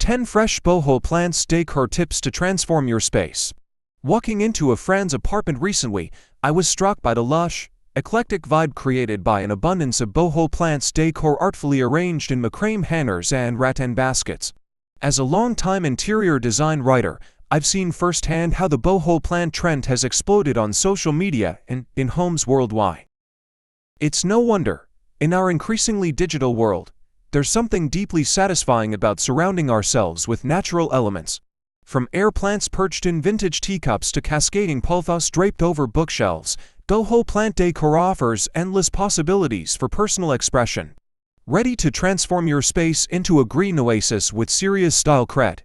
10 Fresh Boho Plant Decor Tips to Transform Your Space. Walking into a friend's apartment recently, I was struck by the lush, eclectic vibe created by an abundance of boho plants decor artfully arranged in Macrame hangers and rattan baskets. As a long-time interior design writer, I've seen firsthand how the boho plant trend has exploded on social media and in homes worldwide. It's no wonder, in our increasingly digital world, there's something deeply satisfying about surrounding ourselves with natural elements. From air plants perched in vintage teacups to cascading pothos draped over bookshelves, boho plant decor offers endless possibilities for personal expression. Ready to transform your space into a green oasis with serious style cred?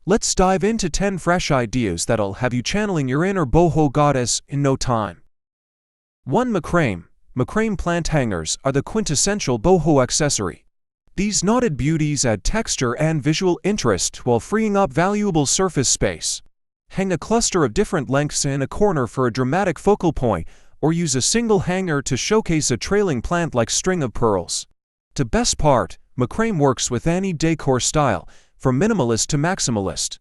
Let's dive into 10 fresh ideas that'll have you channeling your inner boho goddess in no time. 1. Macrame. Macrame plant hangers are the quintessential boho accessory. These knotted beauties add texture and visual interest while freeing up valuable surface space. Hang a cluster of different lengths in a corner for a dramatic focal point, or use a single hanger to showcase a trailing plant like string of pearls. The best part, Macrame works with any decor style, from minimalist to maximalist.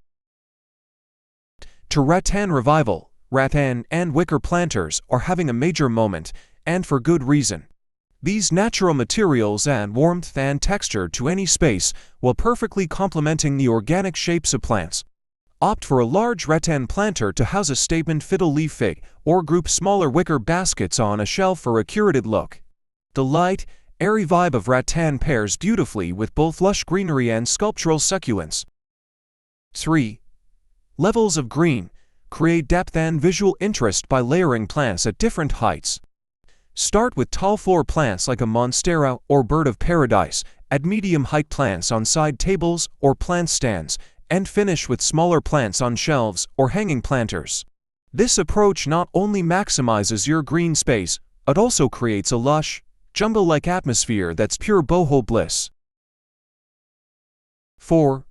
To Rattan revival, Rattan and wicker planters are having a major moment, and for good reason. These natural materials add warmth and texture to any space while perfectly complementing the organic shapes of plants. Opt for a large rattan planter to house a statement fiddle leaf fig, or group smaller wicker baskets on a shelf for a curated look. The light, airy vibe of rattan pairs beautifully with both lush greenery and sculptural succulents. 3. Levels of green. Create depth and visual interest by layering plants at different heights. Start with tall floor plants like a monstera or bird of paradise, add medium-height plants on side tables or plant stands, and finish with smaller plants on shelves or hanging planters. This approach not only maximizes your green space, but also creates a lush, jungle-like atmosphere that's pure boho bliss. 4.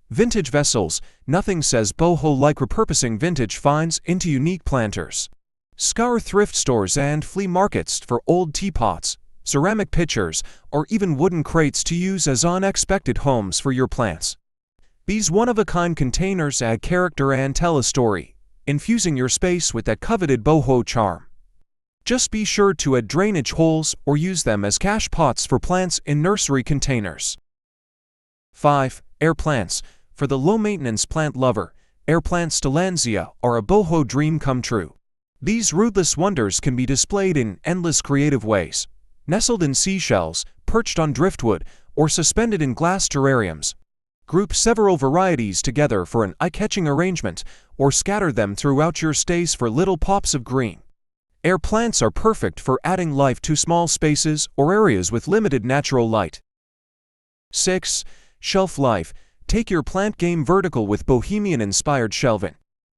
Vintage vessels. Nothing says boho like repurposing vintage finds into unique planters. Scour thrift stores and flea markets for old teapots, ceramic pitchers, or even wooden crates to use as unexpected homes for your plants. These one-of-a-kind containers add character and tell a story, infusing your space with that coveted boho charm. Just be sure to add drainage holes or use them as cache pots for plants in nursery containers. 5. Air plants. For the low-maintenance plant lover, air plant Stellanzia are a boho dream come true. These rootless wonders can be displayed in endless creative ways. Nestled in seashells, perched on driftwood, or suspended in glass terrariums. Group several varieties together for an eye-catching arrangement, or scatter them throughout your space for little pops of green. Air plants are perfect for adding life to small spaces or areas with limited natural light. 6. Shelf life. Take your plant game vertical with Bohemian-inspired shelving.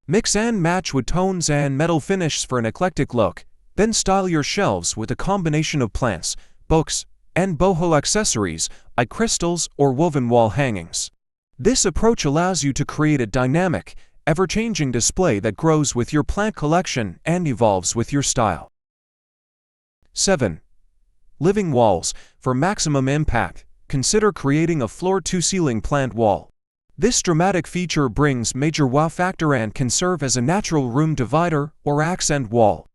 Mix and match wood tones and metal finishes for an eclectic look, then style your shelves with a combination of plants, books, and boho accessories, like crystals or woven wall hangings. This approach allows you to create a dynamic, ever-changing display that grows with your plant collection and evolves with your style. 7. Living walls. For maximum impact, consider creating a floor-to-ceiling plant wall. This dramatic feature brings major wow factor and can serve as a natural room divider or accent wall.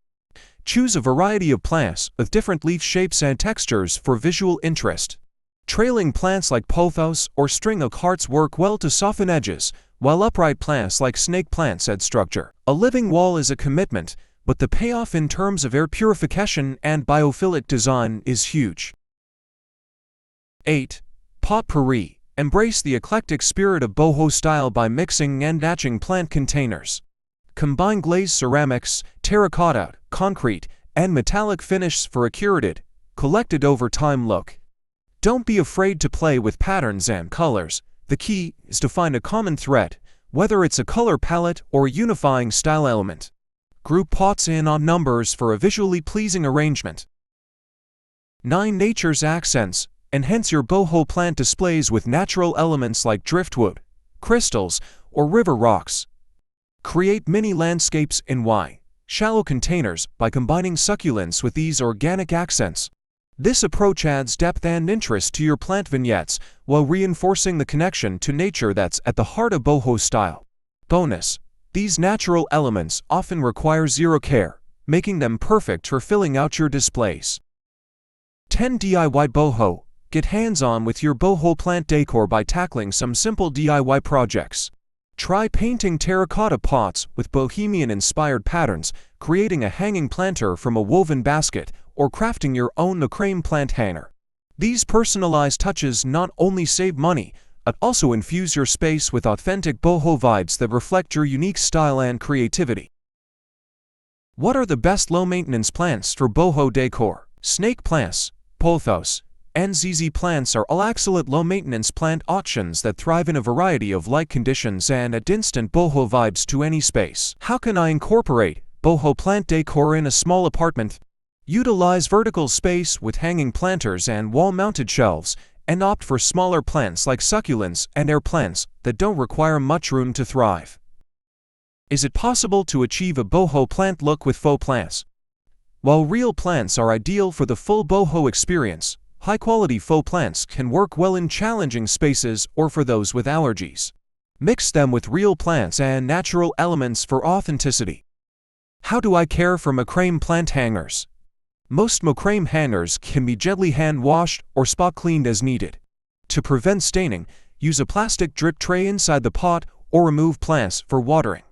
Choose a variety of plants with different leaf shapes and textures for visual interest. Trailing plants like pothos or string of hearts work well to soften edges, while upright plants like snake plants add structure. A living wall is a commitment, but the payoff in terms of air purification and biophilic design is huge. 8. Potpourri. Embrace the eclectic spirit of boho style by mixing and matching plant containers. Combine glazed ceramics, terracotta, concrete, and metallic finishes for a curated, collected over time look. Don't be afraid to play with patterns and colors. The key is to find a common thread, whether it's a color palette or a unifying style element. Group pots in odd numbers for a visually pleasing arrangement. 9. Nature's accents. Enhance your boho plant displays with natural elements like driftwood, crystals, or river rocks. Create mini landscapes in shallow containers by combining succulents with these organic accents. This approach adds depth and interest to your plant vignettes while reinforcing the connection to nature that's at the heart of boho style. Bonus: these natural elements often require zero care, making them perfect for filling out your displays. 10 DIY boho. Get hands-on with your boho plant decor by tackling some simple DIY projects. Try painting terracotta pots with Bohemian-inspired patterns, creating a hanging planter from a woven basket, or crafting your own Macrame plant hanger. These personalized touches not only save money, but also infuse your space with authentic boho vibes that reflect your unique style and creativity. What are the best low-maintenance plants for boho decor? Snake plants, pothos, and ZZ plants are all excellent low-maintenance plant options that thrive in a variety of light conditions and add instant boho vibes to any space. How can I incorporate boho plant decor in a small apartment? Utilize vertical space with hanging planters and wall-mounted shelves, and opt for smaller plants like succulents and air plants that don't require much room to thrive. Is it possible to achieve a boho plant look with faux plants? While real plants are ideal for the full boho experience, high-quality faux plants can work well in challenging spaces or for those with allergies. Mix them with real plants and natural elements for authenticity. How do I care for Macrame plant hangers? Most Macrame hangers can be gently hand-washed or spot-cleaned as needed. To prevent staining, use a plastic drip tray inside the pot or remove plants for watering.